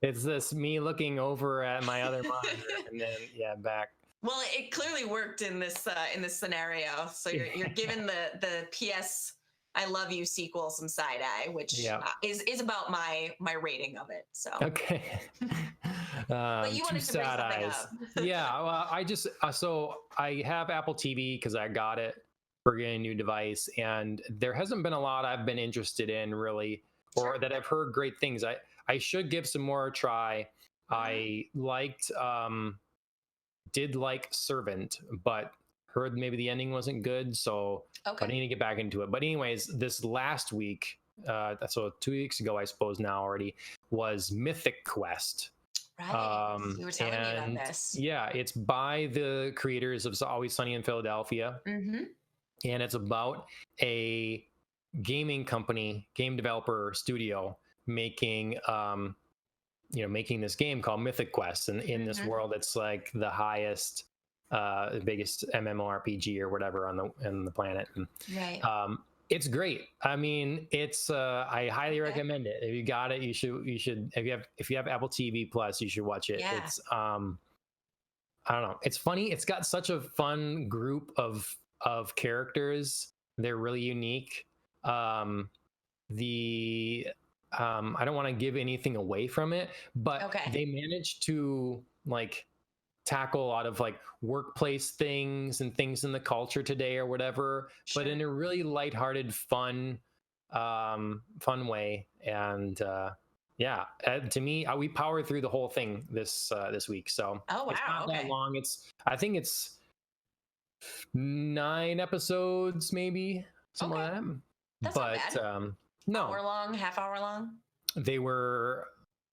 It's this me looking over at my other monitor and then back. Well, it clearly worked in this scenario. So you're giving the PS I Love You sequel some side eye, which is about my rating of it. So okay. But you wanted to bring something up. Yeah. Well, I just so I have Apple TV because I got it for getting a new device, and there hasn't been a lot I've been interested in really, or that I've heard great things. I should give some more a try. I did like Servant, but heard maybe the ending wasn't good, so I need to get back into it. But anyways, this last week, so 2 weeks ago, I suppose now already, was Mythic Quest. Right. You were telling me about this. Yeah, it's by the creators of Always Sunny in Philadelphia, Mm-hmm. and it's about a gaming company, game developer studio making making this game called Mythic Quest, and in this world it's like the highest biggest MMORPG or whatever on the planet. And, right. it's great. I mean, it's I highly recommend it. If you got it, you should if you have Apple TV Plus, you should watch it. Yeah. It's I don't know. It's funny. It's got such a fun group of characters. They're really unique. The I don't want to give anything away from it, but they managed to like tackle a lot of like workplace things and things in the culture today or whatever, but in a really lighthearted, fun way. And to me, we powered through the whole thing this week. So it's not that long. I think it's 9 episodes, maybe something like that. That's but not bad. No, hour long, half hour long. They were.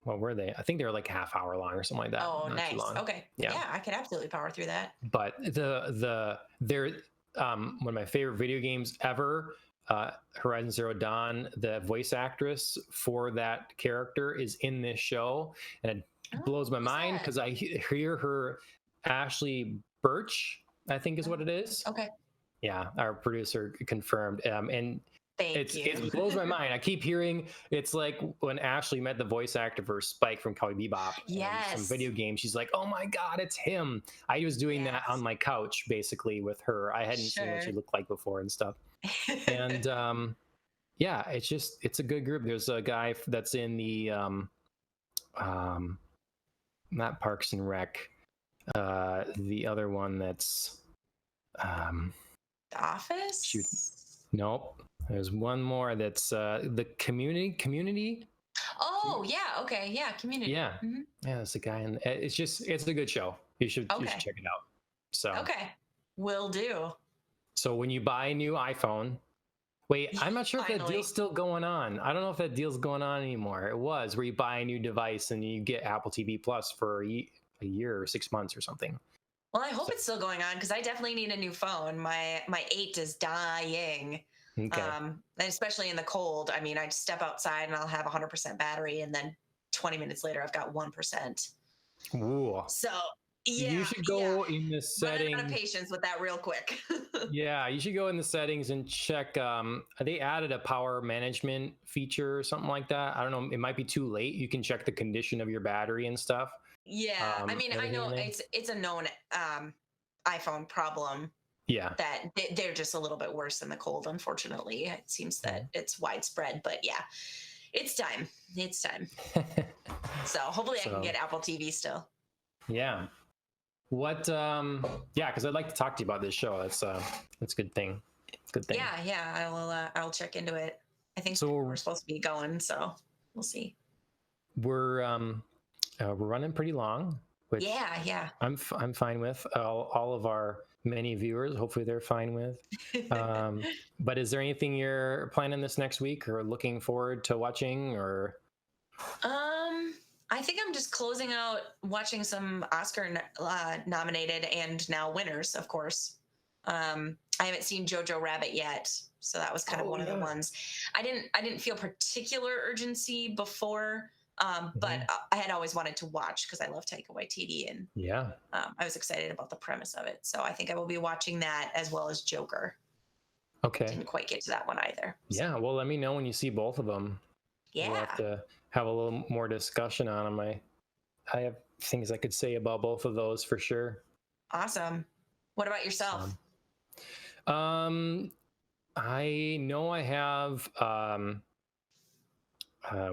What were they? I think they were like half hour long or something like that. Oh, nice. Okay. Yeah, I could absolutely power through that. But they're one of my favorite video games ever, Horizon Zero Dawn. The voice actress for that character is in this show, and it blows my mind because I hear her, Ashley Birch, I think is what it is. Okay. Yeah, our producer confirmed, and. It blows my mind. I keep hearing it's like when Ashley met the voice actor for Spike from Cowboy Bebop. Yes. Some video game. She's like, oh my God, it's him. I was doing that on my couch basically with her. I hadn't seen what she looked like before and stuff. And it's a good group. There's a guy that's in the not Parks and Rec, the other one that's The Office? Shoot. Nope. There's one more that's the community. Oh yeah, okay, yeah, Community. Yeah, yeah, that's the guy, and it's a good show. You should check it out. So will do. So when you buy a new iPhone, wait, I'm not sure if that deal's still going on. I don't know if that deal's going on anymore. It was where you buy a new device and you get Apple TV Plus for a year or 6 months or something. Well, I hope it's still going on because I definitely need a new phone. My 8 is dying. Okay. And especially in the cold. I mean, I step outside and I'll have 100% battery, and then 20 minutes later, I've got 1%. Ooh. So yeah, you should go in the settings. Run out of patience with that real quick. Yeah, you should go in the settings and check. They added a power management feature or something like that. I don't know. It might be too late. You can check the condition of your battery and stuff. Yeah, I mean, I know it's a known iPhone problem. Yeah, that they're just a little bit worse than the cold. Unfortunately, it seems that it's widespread. But yeah, it's time. It's time. So hopefully I can get Apple TV still. Yeah. What? Yeah, because I'd like to talk to you about this show. That's a good thing. Good thing. Yeah. I will. I'll check into it. I think we're supposed to be going, so we'll see. We're running pretty long. Which yeah. I'm fine with. All of our many viewers, hopefully they're fine with. But is there anything you're planning this next week or looking forward to watching, or? I think I'm just closing out watching some Oscar nominated and now winners, of course. I haven't seen Jojo Rabbit yet, so that was kind of one of the ones. I didn't feel particular urgency before. But I had always wanted to watch because I love Taika Waititi, and I was excited about the premise of it. So I think I will be watching that as well as Joker. Okay. Didn't quite get to that one either. So. Yeah, well, let me know when you see both of them. Yeah. We'll have to have a little more discussion on them. I have things I could say about both of those for sure. Awesome. What about yourself? I know I have...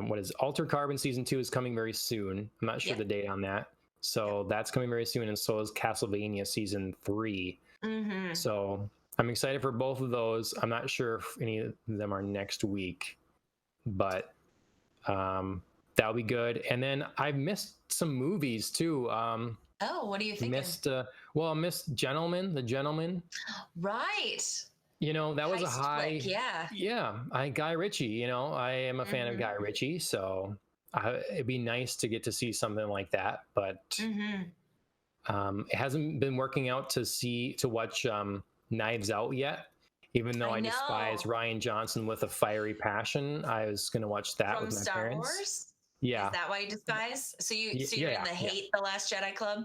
what is Alter Carbon season 2 is coming very soon. I'm not sure the date on that. So that's coming very soon. And so is Castlevania season 3. So I'm excited for both of those. I'm not sure if any of them are next week, but that'll be good. And then I missed some movies too. Oh, what are you thinking? I missed The Gentleman. Right. That was a Heist high. flick, yeah. Yeah, Guy Ritchie. I am a fan of Guy Ritchie, so it'd be nice to get to see something like that. But it hasn't been working out to watch Knives Out yet. Even though I despise Ryan Johnson with a fiery passion, I was going to watch that From with my Star parents. Wars? Yeah. Is that why you despise? So you're in the hate The Last Jedi Club?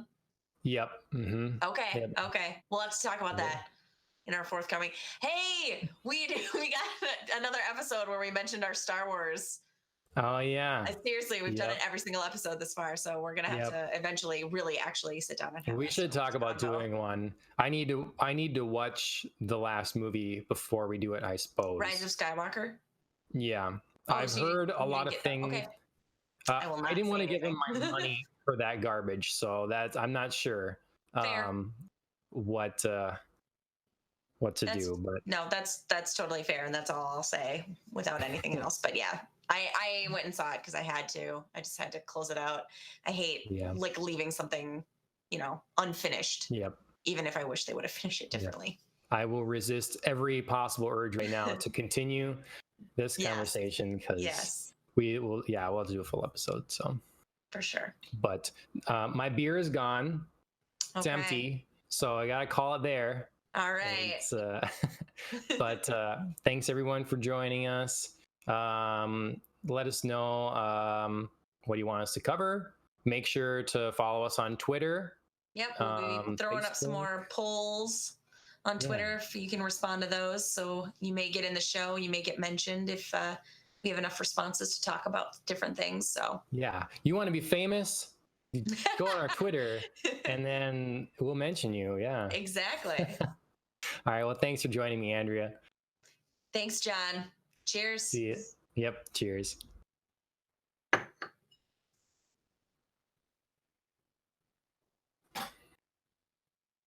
Yep. Mm-hmm. Okay. Yep. Okay. We'll have to talk about that in our forthcoming. Hey, we got another episode where we mentioned our Star Wars. Oh yeah. Seriously, we've done it every single episode this far, so we're gonna have to eventually really actually sit down and have. We should talk about doing one. I need to watch the last movie before we do it, I suppose. Rise of Skywalker. Yeah, I've heard a lot of things. Okay. I didn't want to give him my money for that garbage, so I'm not sure what to do. But no, that's totally fair, and that's all I'll say without anything else. But yeah, I went and saw it because I had to. I just had to close it out. I hate like leaving something, unfinished. Yep. Even if I wish they would have finished it differently. I will resist every possible urge right now to continue this conversation because we'll have to do a full episode. So for sure. But my beer is gone. It's empty, so I gotta call it there. All right. But thanks everyone for joining us. Let us know what you want us to cover. Make sure to follow us on Twitter. Yep, we'll be throwing up some more polls on Twitter if you can respond to those. So you may get in the show, you may get mentioned if we have enough responses to talk about different things. So yeah, you want to be famous? Go on our Twitter, and then we'll mention you. Yeah, exactly. All right. Well, thanks for joining me, Andrea. Thanks, John. Cheers. See you. Yep. Cheers.